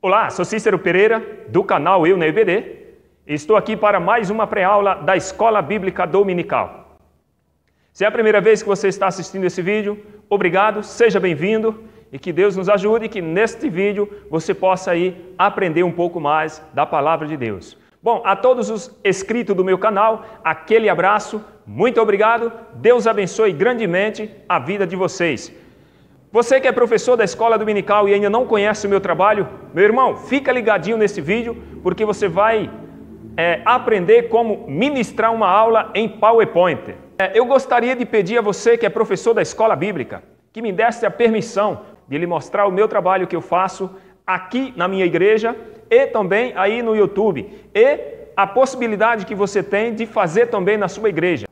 Olá, sou Cícero Pereira, do canal Eu na EBD. Estou aqui para mais uma pré-aula da Escola Bíblica Dominical. Se é a primeira vez que você está assistindo esse vídeo, obrigado, seja bem-vindo e que Deus nos ajude que neste vídeo você possa aí aprender um pouco mais da Palavra de Deus. Bom, a todos os inscritos do meu canal, aquele abraço, muito obrigado, Deus abençoe grandemente a vida de vocês. Você que é professor da Escola Dominical e ainda não conhece o meu trabalho, meu irmão, fica ligadinho nesse vídeo porque você vai aprender como ministrar uma aula em PowerPoint. Eu gostaria de pedir a você que é professor da Escola Bíblica que me desse a permissão de lhe mostrar o meu trabalho que eu faço aqui na minha igreja e também aí no YouTube e a possibilidade que você tem de fazer também na sua igreja.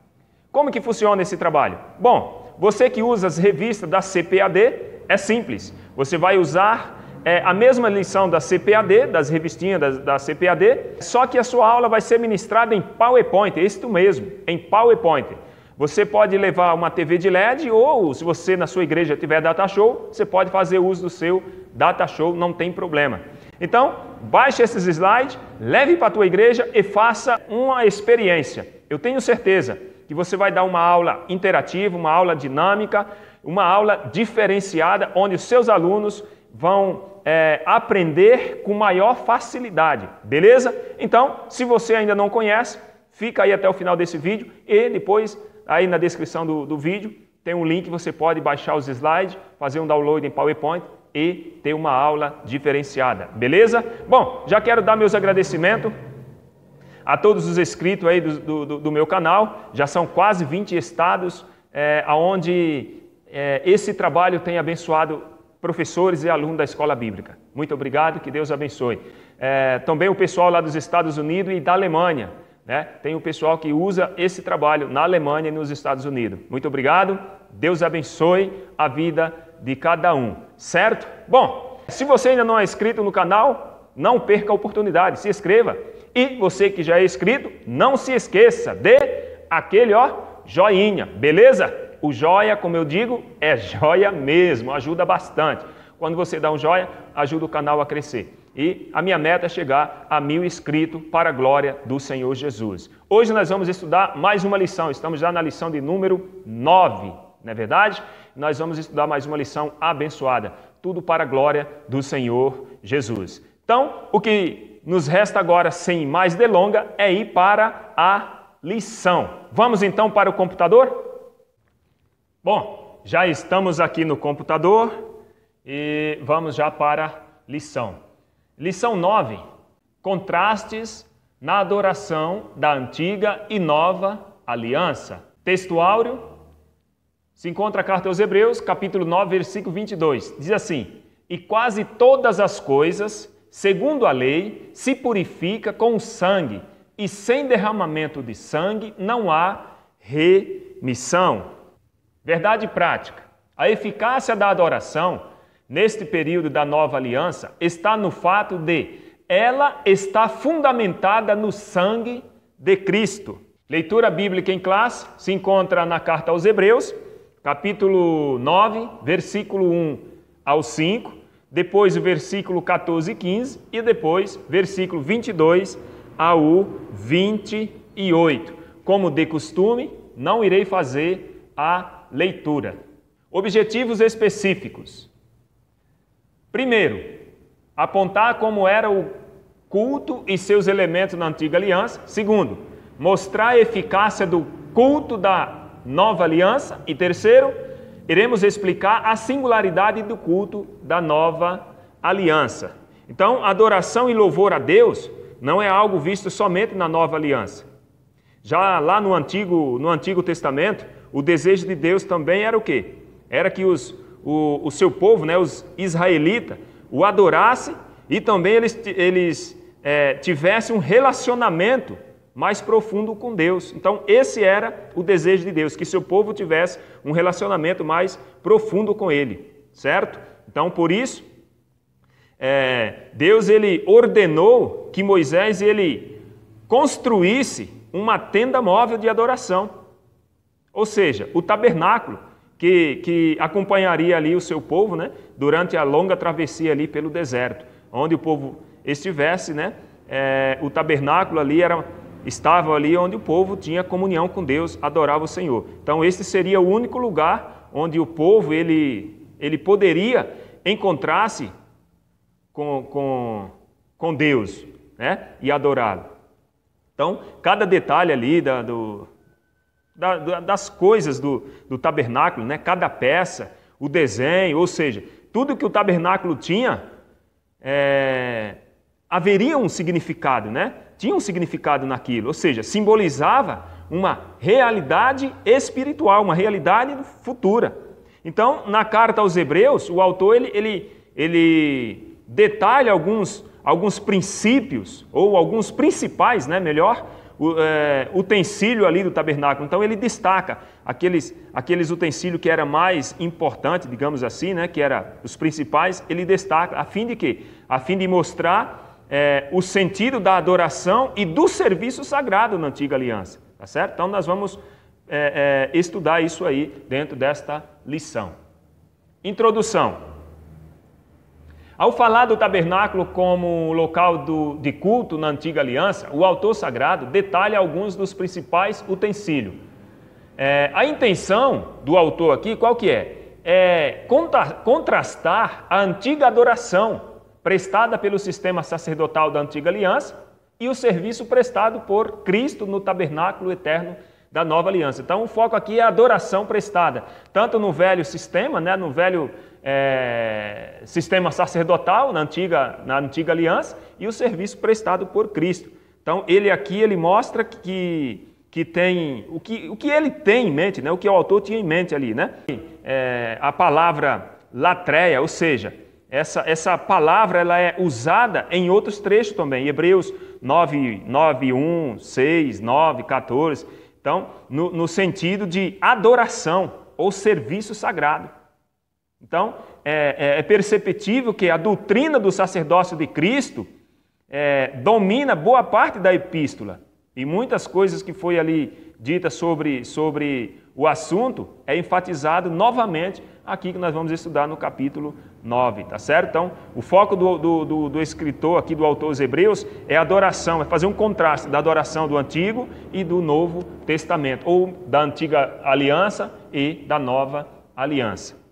Como que funciona esse trabalho? Bom, você que usa as revistas da CPAD, é simples. Você vai usar a mesma lição da CPAD, das revistinhas da CPAD, só que a sua aula vai ser ministrada em PowerPoint, é isto mesmo, em PowerPoint. Você pode levar uma TV de LED ou, se você na sua igreja tiver data show, você pode fazer uso do seu data show, não tem problema. Então, baixe esses slides, leve para a tua igreja e faça uma experiência. Eu tenho certeza que você vai dar uma aula interativa, uma aula dinâmica, uma aula diferenciada, onde os seus alunos vão aprender com maior facilidade, beleza? Então, se você ainda não conhece, fica aí até o final desse vídeo e depois, aí na descrição do vídeo, tem um link, você pode baixar os slides, fazer um download em PowerPoint e ter uma aula diferenciada, beleza? Bom, já quero dar meus agradecimentos a todos os inscritos aí do meu canal, já são quase 20 estados onde esse trabalho tem abençoado professores e alunos da Escola Bíblica. Muito obrigado, que Deus abençoe. Também o pessoal lá dos Estados Unidos e da Alemanha, né? Tem o pessoal que usa esse trabalho na Alemanha e nos Estados Unidos. Muito obrigado, Deus abençoe a vida de cada um, certo? Bom, se você ainda não é inscrito no canal, não perca a oportunidade, se inscreva. E você que já é inscrito, não se esqueça de aquele joinha, beleza? O joia, como eu digo, é joia mesmo, ajuda bastante. Quando você dá um joia, ajuda o canal a crescer. E a minha meta é chegar a 1000 inscritos para a glória do Senhor Jesus. Hoje nós vamos estudar mais uma lição, estamos já na lição de número 9, não é verdade? Nós vamos estudar mais uma lição abençoada, tudo para a glória do Senhor Jesus. Então, o que nos resta agora, sem mais delonga, é ir para a lição. Vamos então para o computador? Bom, já estamos aqui no computador e vamos já para a lição. Lição 9, contrastes na adoração da antiga e nova aliança. Texto áureo, se encontra a carta aos Hebreus, capítulo 9, versículo 22. Diz assim: e quase todas as coisas, segundo a lei, se purifica com o sangue, e sem derramamento de sangue não há remissão. Verdade prática. A eficácia da adoração, neste período da nova aliança, está no fato de ela está fundamentada no sangue de Cristo. Leitura bíblica em classe se encontra na carta aos Hebreus, capítulo 9, versículo 1 ao 5, depois o versículo 14 e 15 e depois versículo 22 ao 28. Como de costume, não irei fazer a leitura. Objetivos específicos. Primeiro, apontar como era o culto e seus elementos na antiga aliança. Segundo, mostrar a eficácia do culto da nova aliança. E terceiro, iremos explicar a singularidade do culto da nova aliança. Então, adoração e louvor a Deus não é algo visto somente na nova aliança. Já lá no Antigo Testamento, o desejo de Deus também era o quê? Era que o seu povo, né, os israelitas, o adorassem e também eles tivessem um relacionamento mais profundo com Deus. Então, esse era o desejo de Deus, que seu povo tivesse um relacionamento mais profundo com Ele, certo? Então, por isso, Deus ele ordenou que Moisés ele construísse uma tenda móvel de adoração. Ou seja, o tabernáculo que acompanharia ali o seu povo, né, durante a longa travessia ali pelo deserto, onde o povo estivesse, né? O tabernáculo ali estava ali onde o povo tinha comunhão com Deus, adorava o Senhor. Então esse seria o único lugar onde o povo ele poderia encontrar-se com Deus, né? E adorá-lo. Então cada detalhe ali das coisas do tabernáculo, né? Cada peça, o desenho, ou seja, tudo que o tabernáculo tinha, haveria um significado, né? Tinha um significado naquilo, ou seja, simbolizava uma realidade espiritual, uma realidade futura. Então, na carta aos Hebreus, o autor ele detalha alguns princípios, ou alguns principais, né, melhor, utensílio ali do tabernáculo. Então ele destaca aqueles utensílios que era mais importante, digamos assim, né, que eram os principais, ele destaca a fim de quê? A fim de mostrar o sentido da adoração e do serviço sagrado na antiga aliança, tá certo? Então nós vamos estudar isso aí dentro desta lição. Introdução. Ao falar do tabernáculo como local de culto na antiga aliança, o autor sagrado detalha alguns dos principais utensílios. A intenção do autor aqui, qual que é? Contrastar a antiga adoração prestada pelo sistema sacerdotal da antiga aliança e o serviço prestado por Cristo no tabernáculo eterno da nova aliança. Então o foco aqui é a adoração prestada, tanto no velho sistema, né, no velho sistema sacerdotal, na antiga aliança, e o serviço prestado por Cristo. Então ele mostra que tem o que ele tem em mente, né, o que o autor tinha em mente ali, né? A palavra latreia, ou seja, essa palavra ela é usada em outros trechos também, Hebreus 9, 1, 6, 9, 14. Então, no sentido de adoração ou serviço sagrado. Então, é perceptível que a doutrina do sacerdócio de Cristo domina boa parte da epístola. E muitas coisas que foi ali ditas sobre o assunto é enfatizado novamente aqui que nós vamos estudar no capítulo 9, tá certo? Então, o foco do escritor aqui, do autor dos Hebreus, é a adoração, é fazer um contraste da adoração do Antigo e do Novo Testamento, ou da Antiga Aliança e da Nova Aliança.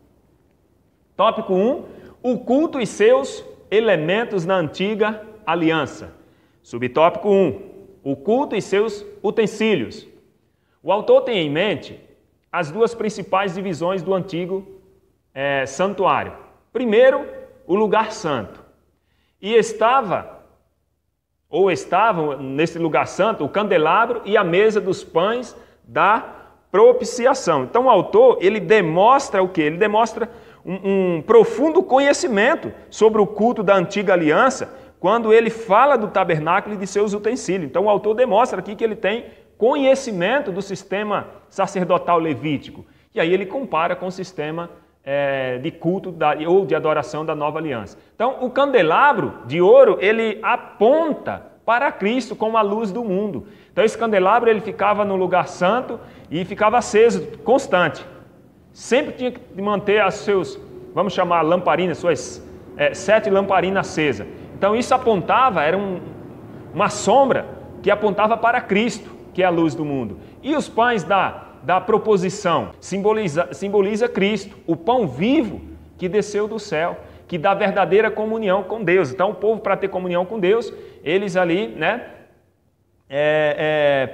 Tópico 1, o culto e seus elementos na Antiga Aliança. Subtópico 1, o culto e seus utensílios. O autor tem em mente as duas principais divisões do antigo santuário. Primeiro, o lugar santo. E estavam nesse lugar santo o candelabro e a mesa dos pães da propiciação. Então o autor, ele demonstra o quê? Ele demonstra um profundo conhecimento sobre o culto da antiga aliança, quando ele fala do tabernáculo e de seus utensílios. Então o autor demonstra aqui que ele tem conhecimento do sistema sacerdotal levítico. E aí ele compara com o sistema de culto ou de adoração da nova aliança. Então o candelabro de ouro, ele aponta para Cristo como a luz do mundo. Então esse candelabro ele ficava no lugar santo e ficava aceso, constante. Sempre tinha que manter as seus, vamos chamar lamparinas, suas 7 lamparinas acesas. Então isso apontava, era uma sombra que apontava para Cristo, que é a luz do mundo. E os pães da proposição simboliza Cristo, o pão vivo que desceu do céu, que dá verdadeira comunhão com Deus. Então o povo, para ter comunhão com Deus, eles ali, né,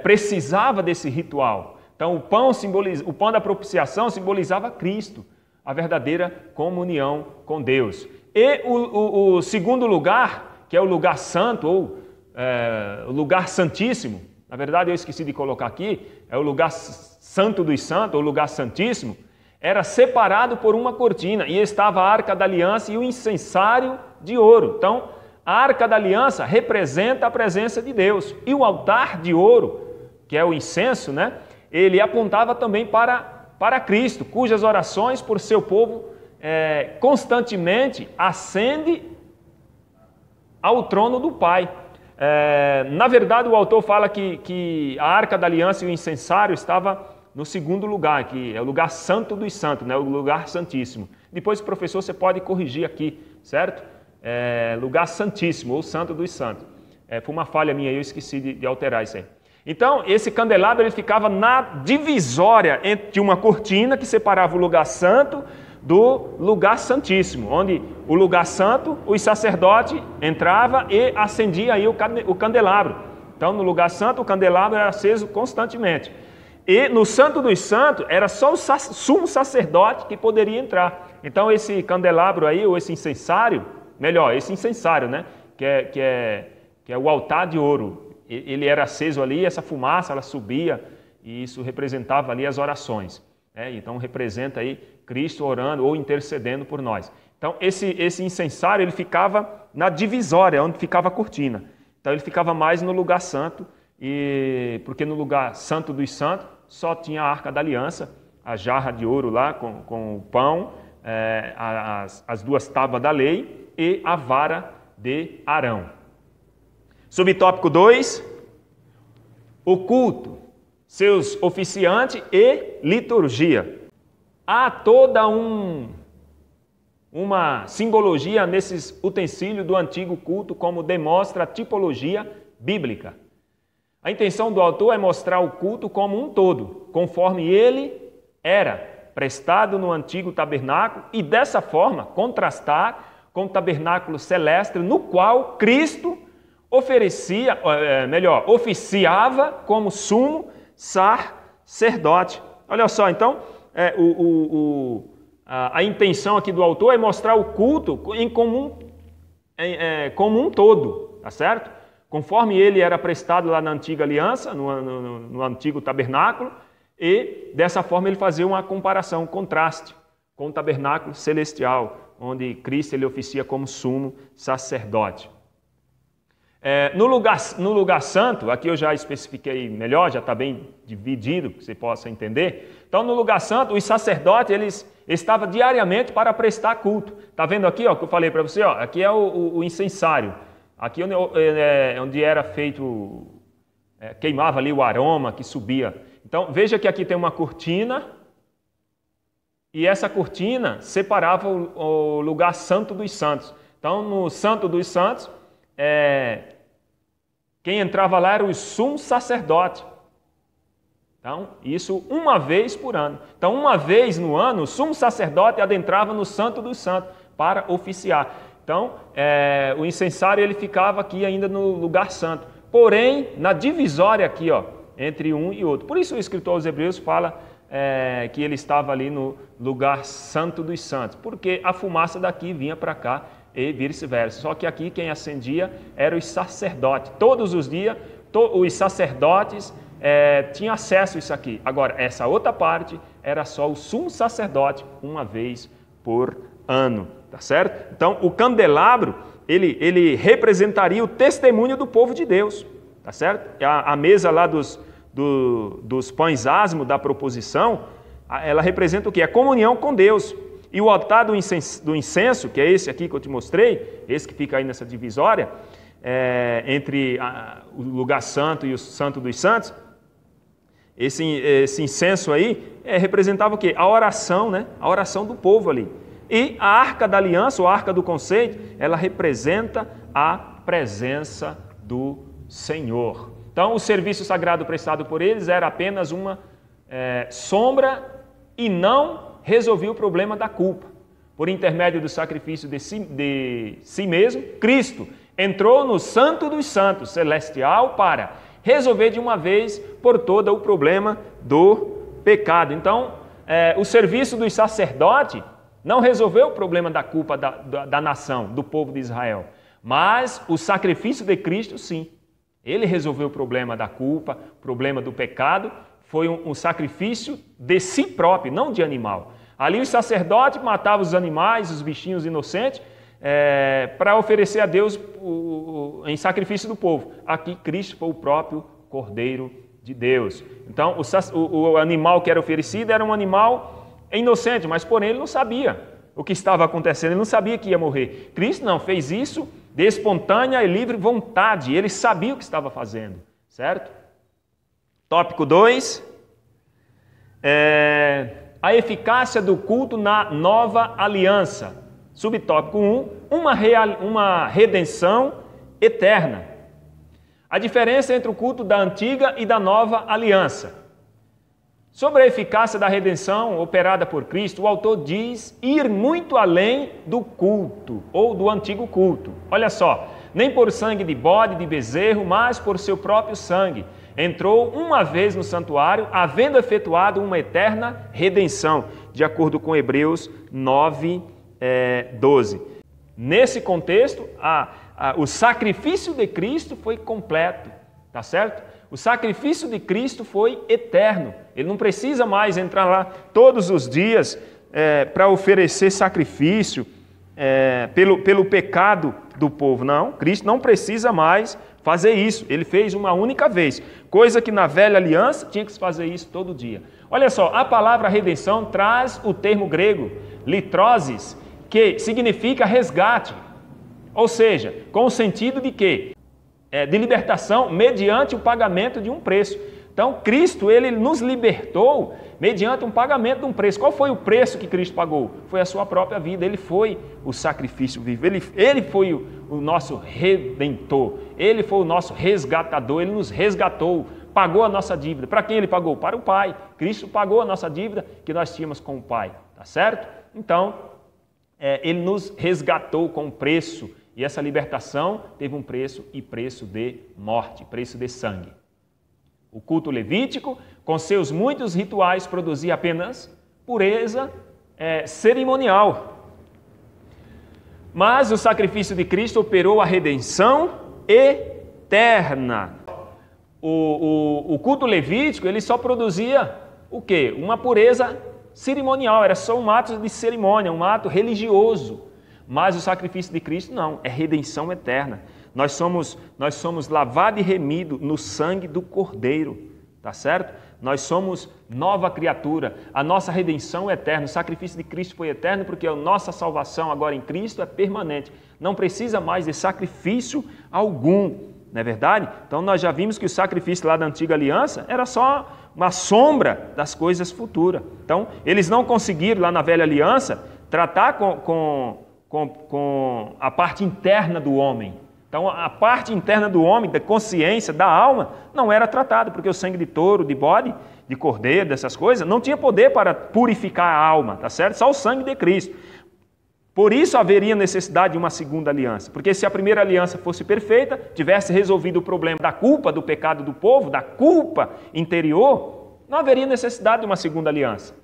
precisava desse ritual. Então o pão da propiciação simbolizava Cristo, a verdadeira comunhão com Deus. E o segundo lugar, que é o lugar santo, ou o lugar santíssimo, na verdade eu esqueci de colocar aqui, é o lugar santo dos santos, ou lugar santíssimo, era separado por uma cortina, e estava a Arca da Aliança e o incensário de ouro. Então, a Arca da Aliança representa a presença de Deus, e o altar de ouro, que é o incenso, né, ele apontava também para Cristo, cujas orações por seu povo constantemente ascende ao trono do Pai. Na verdade, o autor fala que a Arca da Aliança e o incensário estava no segundo lugar, que é o lugar santo dos santos, né? O lugar santíssimo. Depois, professor, você pode corrigir aqui, certo? lugar santíssimo, ou santo dos santos. Foi uma falha minha, eu esqueci de alterar isso aí. Então, esse candelabro ele ficava na divisória de uma cortina que separava o lugar santo do lugar santíssimo, onde o lugar santo, os sacerdotes entravam e acendia aí o candelabro. Então, no lugar santo, o candelabro era aceso constantemente. E no Santo dos Santos, era só o sumo sacerdote que poderia entrar. Então, esse candelabro aí, ou esse incensário, melhor, esse incensário, né? Que é o altar de ouro. Ele era aceso ali, essa fumaça, ela subia, e isso representava ali as orações. Então, representa aí Cristo orando ou intercedendo por nós. Então, esse incensário, ele ficava na divisória, onde ficava a cortina. Então, ele ficava mais no lugar santo, porque no lugar santo dos santos, só tinha a Arca da Aliança, a jarra de ouro lá com o pão, as 2 tábuas da lei e a vara de Arão. Subtópico 2, o culto, seus oficiantes e liturgia. Há toda uma simbologia nesses utensílios do antigo culto, como demonstra a tipologia bíblica. A intenção do autor é mostrar o culto como um todo, conforme ele era prestado no antigo tabernáculo e, dessa forma, contrastar com o tabernáculo celeste, no qual Cristo oficiava como sumo sacerdote. Olha só, então, a intenção aqui do autor é mostrar o culto como um todo, tá certo? Conforme ele era prestado lá na antiga aliança, no antigo tabernáculo, e dessa forma ele fazia uma comparação, um contraste com o tabernáculo celestial, onde Cristo ele oficia como sumo sacerdote. No lugar santo, aqui eu já especifiquei melhor, já está bem dividido, que você possa entender. Então, no lugar santo, os sacerdotes eles estavam diariamente para prestar culto. Está vendo aqui, ó, que eu falei para você? Ó, aqui é o incensário. Aqui onde era feito, queimava ali o aroma que subia. Então, veja que aqui tem uma cortina, e essa cortina separava o lugar santo dos santos. Então, no santo dos santos, quem entrava lá era o sumo sacerdote. Então, isso uma vez por ano. Então, uma vez no ano, o sumo sacerdote adentrava no santo dos santos para oficiar. Então, o incensário ele ficava aqui ainda no lugar santo, porém, na divisória aqui, ó, entre um e outro. Por isso o escritor aos Hebreus fala que ele estava ali no lugar santo dos santos, porque a fumaça daqui vinha para cá e vice-versa. Só que aqui quem acendia eram os sacerdotes. Todos os dias, os sacerdotes tinham acesso a isso aqui. Agora, essa outra parte era só o sumo sacerdote uma vez por ano. Tá certo? Então, o candelabro, ele representaria o testemunho do povo de Deus. Tá certo? A mesa lá dos pães asmos da proposição, ela representa o quê? A comunhão com Deus. E o altar do incenso, que é esse aqui que eu te mostrei, esse que fica aí nessa divisória, entre o lugar santo e o santo dos santos, esse incenso aí representava o quê? A oração, né? A oração do povo ali. E a Arca da Aliança, ou a Arca do Conceito, ela representa a presença do Senhor. Então, o serviço sagrado prestado por eles era apenas uma sombra e não resolvia o problema da culpa. Por intermédio do sacrifício de si mesmo, Cristo entrou no Santo dos Santos celestial para resolver de uma vez por toda o problema do pecado. Então, o serviço dos sacerdotes não resolveu o problema da culpa da nação, do povo de Israel. Mas o sacrifício de Cristo, sim. Ele resolveu o problema da culpa, o problema do pecado. Foi um sacrifício de si próprio, não de animal. Ali os sacerdotes matavam os animais, os bichinhos inocentes, para oferecer a Deus em sacrifício do povo. Aqui Cristo foi o próprio Cordeiro de Deus. Então o animal que era oferecido era um animal inocente, mas porém ele não sabia o que estava acontecendo, ele não sabia que ia morrer. Cristo não fez isso de espontânea e livre vontade, ele sabia o que estava fazendo, certo? Tópico 2, a eficácia do culto na nova aliança. Subtópico 1, uma redenção eterna. A diferença entre o culto da antiga e da nova aliança. Sobre a eficácia da redenção operada por Cristo, o autor diz ir muito além do culto, ou do antigo culto. Olha só, nem por sangue de bode, de bezerro, mas por seu próprio sangue. Entrou uma vez no santuário, havendo efetuado uma eterna redenção, de acordo com Hebreus 9, 12. Nesse contexto, o sacrifício de Cristo foi completo, tá certo? O sacrifício de Cristo foi eterno. Ele não precisa mais entrar lá todos os dias para oferecer sacrifício pelo pecado do povo. Não, Cristo não precisa mais fazer isso. Ele fez uma única vez, coisa que na velha aliança tinha que se fazer isso todo dia. Olha só, a palavra redenção traz o termo grego litrosis, que significa resgate. Ou seja, com o sentido de quê? De libertação mediante o pagamento de um preço. Então, Cristo, ele nos libertou mediante um pagamento de um preço. Qual foi o preço que Cristo pagou? Foi a sua própria vida. Ele foi o sacrifício vivo. Ele foi o nosso redentor. Ele foi o nosso resgatador. Ele nos resgatou, pagou a nossa dívida. Para quem ele pagou? Para o Pai. Cristo pagou a nossa dívida que nós tínhamos com o Pai. Tá certo? Então, ele nos resgatou com preço. E essa libertação teve um preço, e preço de morte, preço de sangue. O culto levítico, com seus muitos rituais, produzia apenas pureza cerimonial. Mas o sacrifício de Cristo operou a redenção eterna. O culto levítico, ele só produzia o quê? Uma pureza cerimonial, era só um ato de cerimônia, um ato religioso. Mas o sacrifício de Cristo não, é redenção eterna. Nós somos lavados e remidos no sangue do Cordeiro, tá certo? Nós somos nova criatura, a nossa redenção é eterna, o sacrifício de Cristo foi eterno porque a nossa salvação agora em Cristo é permanente. Não precisa mais de sacrifício algum, não é verdade? Então nós já vimos que o sacrifício lá da antiga aliança era só uma sombra das coisas futuras. Então eles não conseguiram lá na velha aliança tratar com a parte interna do homem. Então, a parte interna do homem, da consciência, da alma, não era tratada, porque o sangue de touro, de bode, de cordeiro, dessas coisas, não tinha poder para purificar a alma, tá certo? Só o sangue de Cristo. Por isso haveria necessidade de uma segunda aliança, porque se a primeira aliança fosse perfeita, tivesse resolvido o problema da culpa, do pecado do povo, da culpa interior, não haveria necessidade de uma segunda aliança.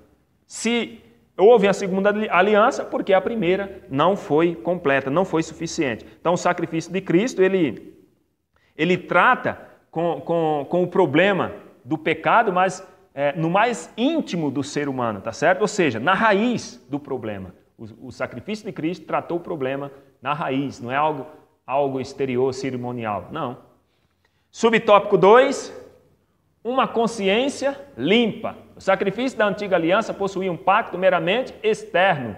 Se houve a segunda aliança porque a primeira não foi completa, não foi suficiente. Então o sacrifício de Cristo, ele trata com o problema do pecado, mas no mais íntimo do ser humano, tá certo? Ou seja, na raiz do problema. O sacrifício de Cristo tratou o problema na raiz, não é algo exterior, cerimonial, não. Subtópico 2, uma consciência limpa. O sacrifício da antiga aliança possuía um pacto meramente externo,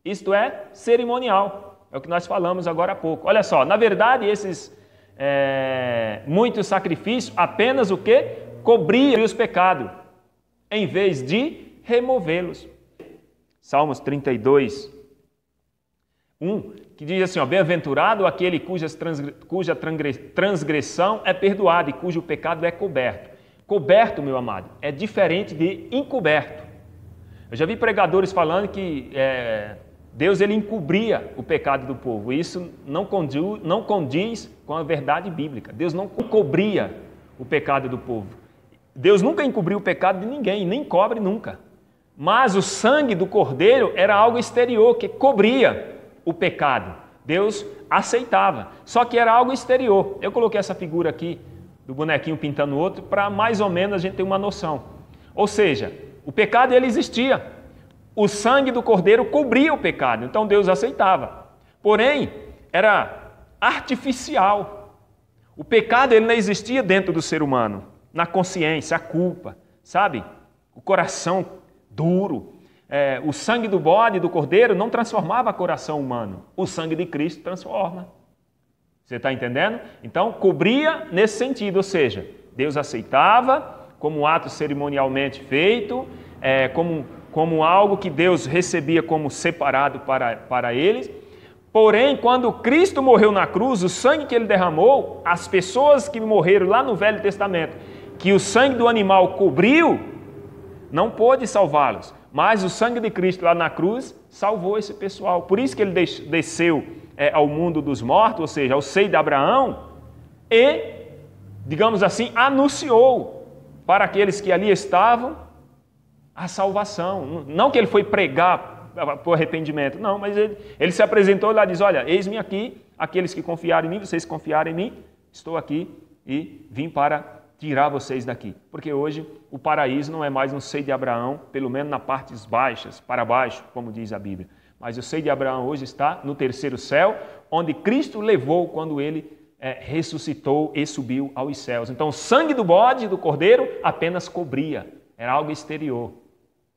isto é, cerimonial. É o que nós falamos agora há pouco. Olha só, na verdade, esses muitos sacrifícios apenas o quê? Cobriam os pecados, em vez de removê-los. Salmos 32, 1, que diz assim, ó, bem-aventurado aquele cuja transgressão é perdoada e cujo pecado é coberto. Coberto, meu amado, é diferente de encoberto. Eu já vi pregadores falando que Deus ele encobria o pecado do povo. Isso não condiz com a verdade bíblica. Deus não cobria o pecado do povo. Deus nunca encobriu o pecado de ninguém, nem cobre nunca. Mas o sangue do Cordeiro era algo exterior, que cobria o pecado. Deus aceitava, só que era algo exterior. Eu coloquei essa figura aqui, do bonequinho pintando o outro, para mais ou menos a gente ter uma noção. Ou seja, o pecado ele existia. O sangue do Cordeiro cobria o pecado, então Deus aceitava. Porém, era artificial. O pecado ele não existia dentro do ser humano, na consciência, a culpa, sabe? O coração duro. O sangue do bode, do cordeiro, não transformava o coração humano. O sangue de Cristo transforma. Você está entendendo? Então, cobria nesse sentido, ou como Deus aceitava como um ato cerimonialmente feito, como como algo que Deus recebia como separado para eles. Porém, quando Cristo morreu na cruz, o sangue que ele derramou, as pessoas que morreram lá no Velho Testamento, que o sangue do animal cobriu, não pôde salvá-los. Mas o sangue de Cristo lá na cruz salvou esse pessoal. Por isso que ele desceu ao mundo dos mortos, ou seja, ao seio de Abraão, e, digamos assim, anunciou para aqueles que ali estavam a salvação. Não que ele foi pregar por arrependimento, não, mas ele se apresentou lá e diz, olha, eis-me aqui, aqueles que confiaram em mim, vocês confiaram em mim, estou aqui e vim para tirar vocês daqui. Porque hoje o paraíso não é mais um seio de Abraão, pelo menos nas partes baixas, para baixo, como diz a Bíblia. Mas o seio de Abraão hoje está no terceiro céu, onde Cristo levou quando ele ressuscitou e subiu aos céus. Então o sangue do bode e do cordeiro apenas cobria, era algo exterior.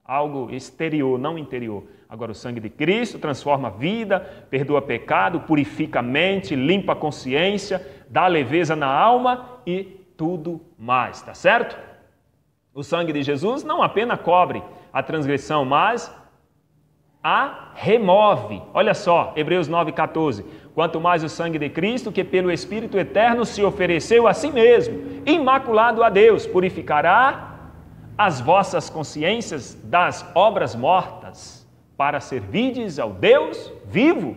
Algo exterior, não interior. Agora o sangue de Cristo transforma a vida, perdoa pecado, purifica a mente, limpa a consciência, dá leveza na alma e tudo mais, tá certo? O sangue de Jesus não apenas cobre a transgressão, mas a remove. Olha só, Hebreus 9,14. Quanto mais o sangue de Cristo, que pelo Espírito Eterno se ofereceu a si mesmo, imaculado a Deus, purificará as vossas consciências das obras mortas, para servirdes ao Deus vivo.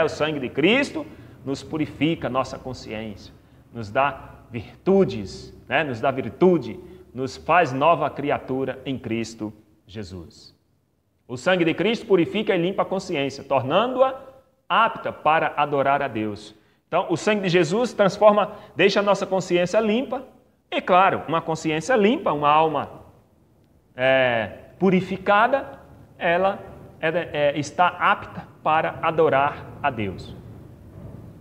O sangue de Cristo nos purifica a nossa consciência, nos dá virtudes, nos dá virtude, nos faz nova criatura em Cristo Jesus. O sangue de Cristo purifica e limpa a consciência, tornando-a apta para adorar a Deus. Então, o sangue de Jesus transforma, deixa a nossa consciência limpa. E claro, uma consciência limpa, uma alma purificada, ela está apta para adorar a Deus.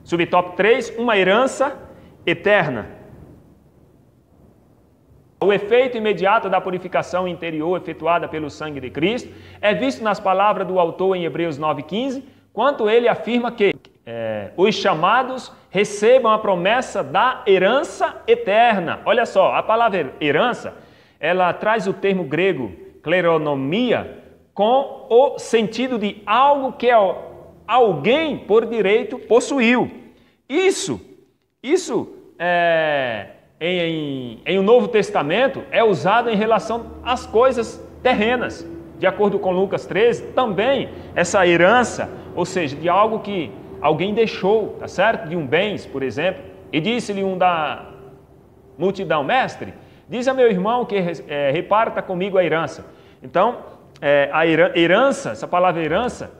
Subtópico 3, uma herança eterna. O efeito imediato da purificação interior efetuada pelo sangue de Cristo é visto nas palavras do autor em Hebreus 9,15, quando ele afirma que os chamados recebam a promessa da herança eterna. Olha só, a palavra herança, ela traz o termo grego kleronomia com o sentido de algo que alguém por direito possuiu. Isso em o Novo Testamento é usado em relação às coisas terrenas. De acordo com Lucas 13, também essa herança, ou seja, de algo que alguém deixou, tá certo? De um bens, por exemplo, e disse-lhe um da multidão, mestre, diz a meu irmão que reparta comigo a herança. Então, a herança, essa palavra herança,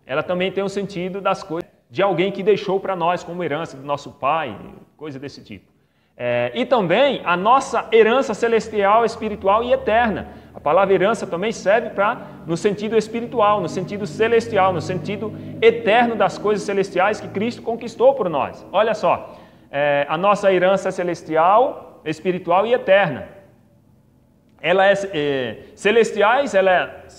ela também tem o sentido das coisas de alguém que deixou para nós como herança, do nosso pai, coisa desse tipo. E também a nossa herança celestial, espiritual e eterna. A palavra herança também serve no sentido espiritual, no sentido celestial, no sentido eterno das coisas celestiais que Cristo conquistou por nós. Olha só, a nossa herança celestial, espiritual e eterna. Ela celestiais,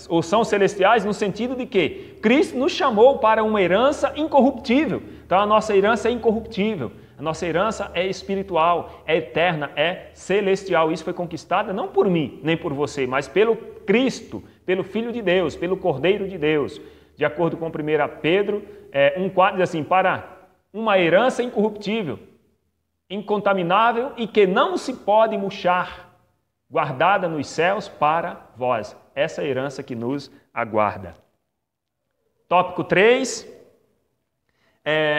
ou são celestiais no sentido de que Cristo nos chamou para uma herança incorruptível. Então a nossa herança é incorruptível. A nossa herança é espiritual, é eterna, é celestial. Isso foi conquistado não por mim, nem por você, mas pelo Cristo, pelo Filho de Deus, pelo Cordeiro de Deus. De acordo com 1 Pedro 1,4, diz assim, para uma herança incorruptível, incontaminável e que não se pode murchar, guardada nos céus para vós. Essa é a herança que nos aguarda. Tópico 3.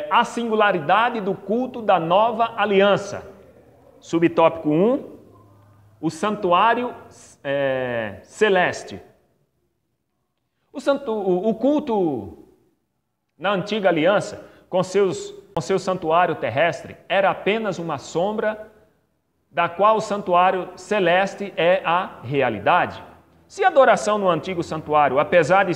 A singularidade do culto da nova aliança. Subtópico 1, o santuário celeste. O culto na antiga aliança, com seu santuário terrestre, era apenas uma sombra da qual o santuário celeste é a realidade. Se a adoração no antigo santuário, apesar de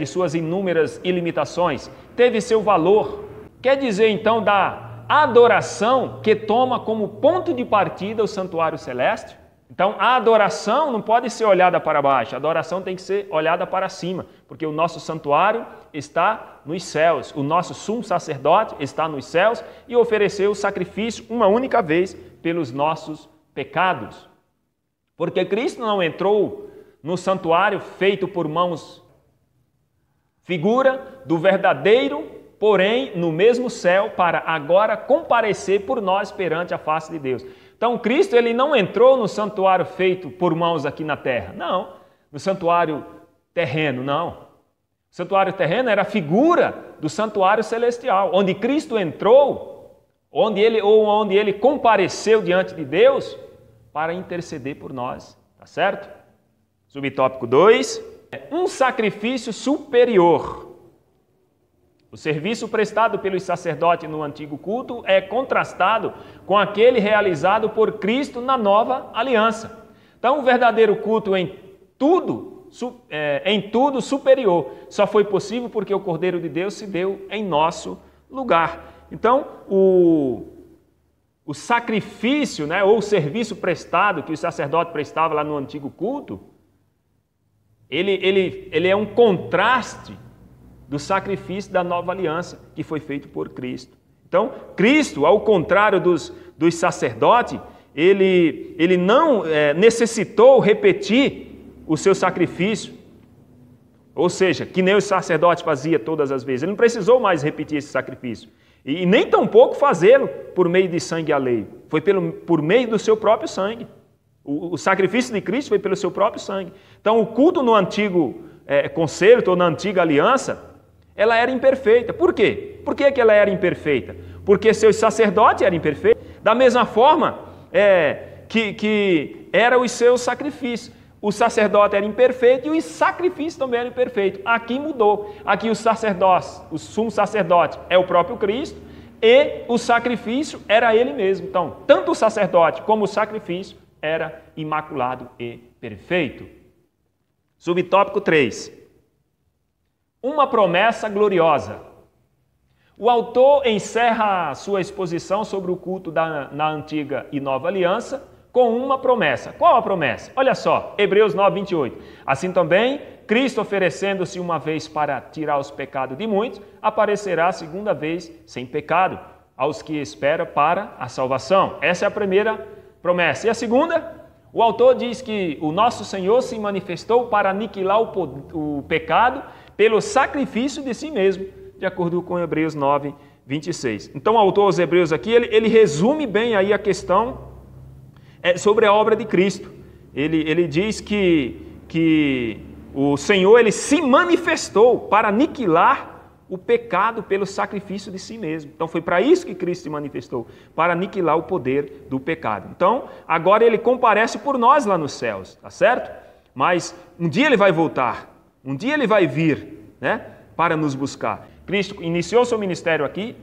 suas inúmeras ilimitações, teve seu valor, quer dizer então da adoração que toma como ponto de partida o santuário celeste? Então a adoração não pode ser olhada para baixo, a adoração tem que ser olhada para cima, porque o nosso santuário está nos céus, o nosso sumo sacerdote está nos céus e ofereceu o sacrifício uma única vez pelos nossos pecados. Porque Cristo não entrou no santuário feito por mãos, figura do verdadeiro, porém no mesmo céu, para agora comparecer por nós perante a face de Deus. Então Cristo ele não entrou no santuário feito por mãos aqui na terra, não. No santuário terreno, não. O santuário terreno era a figura do santuário celestial, onde Cristo entrou, onde ele compareceu diante de Deus para interceder por nós, tá certo? Subtópico 2, um sacrifício superior. O serviço prestado pelos sacerdotes no antigo culto é contrastado com aquele realizado por Cristo na nova aliança. Então, o verdadeiro culto em tudo superior só foi possível porque o Cordeiro de Deus se deu em nosso lugar. Então, o sacrifício, né, ou o serviço prestado que o sacerdote prestava lá no antigo culto, ele é um contraste do sacrifício da nova aliança que foi feito por Cristo. Então, Cristo, ao contrário dos sacerdotes, ele não necessitou repetir o seu sacrifício, ou seja, que nem os sacerdotes faziam todas as vezes. Ele não precisou mais repetir esse sacrifício. E nem tampouco fazê-lo por meio de sangue alheio. Foi por meio do seu próprio sangue. O sacrifício de Cristo foi pelo seu próprio sangue. Então, o culto no antigo concerto ou na antiga aliança, ela era imperfeita. Por quê? Por que ela era imperfeita? Porque seus sacerdotes eram imperfeitos. Da mesma forma que eram os seus sacrifícios. O sacerdote era imperfeito e os sacrifícios também eram imperfeitos. Aqui mudou. Aqui o sumo sacerdote é o próprio Cristo e o sacrifício era ele mesmo. Então, tanto o sacerdote como o sacrifício era imaculado e perfeito. Subtópico 3. Uma promessa gloriosa. O autor encerra a sua exposição sobre o culto na antiga e nova aliança com uma promessa. Qual a promessa? Olha só, Hebreus 9, 28. Assim também, Cristo oferecendo-se uma vez para tirar os pecados de muitos, aparecerá a segunda vez sem pecado, aos que esperam para a salvação. Essa é a primeira promessa. E a segunda? O autor diz que o nosso Senhor se manifestou para aniquilar o pecado pelo sacrifício de si mesmo, de acordo com Hebreus 9, 26. Então, o autor aos Hebreus aqui, ele resume bem aí a questão sobre a obra de Cristo. Ele diz que o Senhor ele se manifestou para aniquilar o pecado pelo sacrifício de si mesmo. Então foi para isso que Cristo se manifestou, para aniquilar o poder do pecado. Então agora ele comparece por nós lá nos céus, tá certo? Mas um dia ele vai voltar, um dia ele vai vir, né, para nos buscar. Cristo iniciou seu ministério aqui,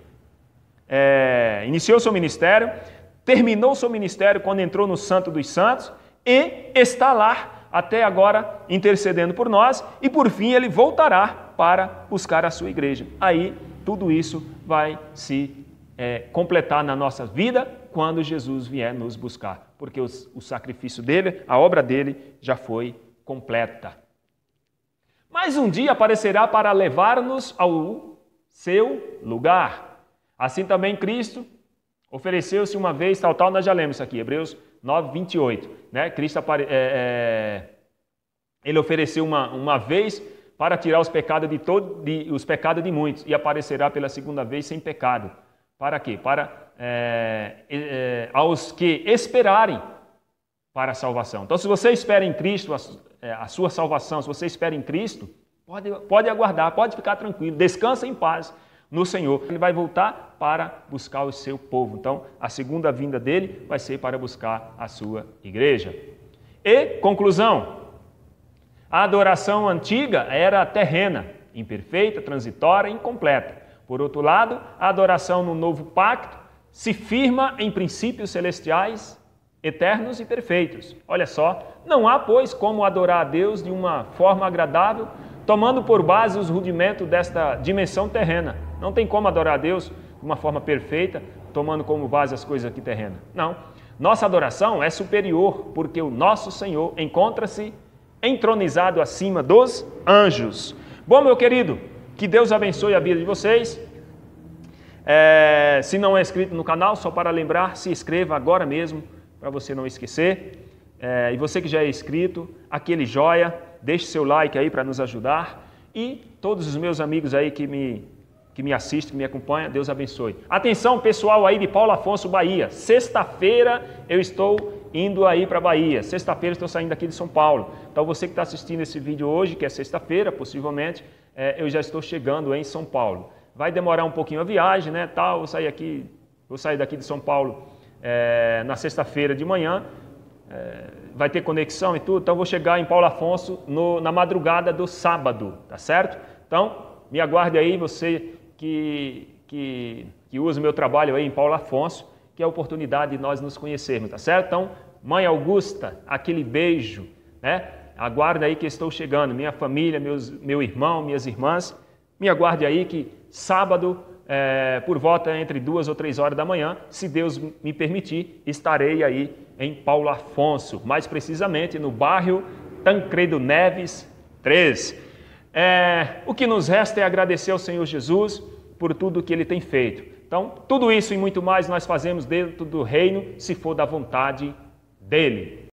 terminou seu ministério quando entrou no Santo dos Santos e está lá até agora intercedendo por nós e por fim ele voltará para buscar a sua igreja. Aí tudo isso vai se completar na nossa vida quando Jesus vier nos buscar, porque o sacrifício dele, a obra dele já foi completa. Mas um dia aparecerá para levar-nos ao seu lugar. Assim também Cristo ofereceu-se uma vez, tal, nós já lemos isso aqui, Hebreus 9, 28. Né? Cristo ele ofereceu uma vez para tirar os pecados os pecados de muitos e aparecerá pela segunda vez sem pecado. Para quê? Para aos que esperarem para a salvação. Então, se você espera em Cristo a sua salvação, se você espera em Cristo, pode aguardar, pode ficar tranquilo, descansa em paz no Senhor. Ele vai voltar para buscar o seu povo. Então, a segunda vinda dele vai ser para buscar a sua igreja. E, conclusão, a adoração antiga era terrena, imperfeita, transitória, incompleta. Por outro lado, a adoração no novo pacto se firma em princípios celestiais, eternos e perfeitos. Olha só, não há, pois, como adorar a Deus de uma forma agradável, tomando por base os rudimentos desta dimensão terrena. Não tem como adorar a Deus de uma forma perfeita, tomando como base as coisas aqui terrenas. Não. Nossa adoração é superior, porque o nosso Senhor encontra-se entronizado acima dos anjos. Bom, meu querido, que Deus abençoe a vida de vocês. Se não é inscrito no canal, só para lembrar, se inscreva agora mesmo, para você não esquecer. E você que já é inscrito, aquele joia, deixe seu like aí para nos ajudar. E todos os meus amigos aí que me assistem, que me acompanham, Deus abençoe. Atenção pessoal aí de Paulo Afonso, Bahia. Sexta-feira eu estou indo aí para Bahia. Sexta-feira estou saindo aqui de São Paulo. Então você que está assistindo esse vídeo hoje, que é sexta-feira, possivelmente, eu já estou chegando em São Paulo. Vai demorar um pouquinho a viagem, né? Vou sair daqui de São Paulo na sexta-feira de manhã. Vai ter conexão e tudo, então vou chegar em Paulo Afonso na madrugada do sábado, tá certo? Então, me aguarde aí, você que usa o meu trabalho aí em Paulo Afonso, que é a oportunidade de nós nos conhecermos, tá certo? Então, Mãe Augusta, aquele beijo, né? Aguarde aí que estou chegando, minha família, meu irmão, minhas irmãs, me aguarde aí que sábado, por volta entre 2 ou 3 horas da manhã, se Deus me permitir, estarei aí em Paulo Afonso, mais precisamente no bairro Tancredo Neves 3. O que nos resta é agradecer ao Senhor Jesus por tudo que Ele tem feito. Então, tudo isso e muito mais nós fazemos dentro do reino, se for da vontade dEle.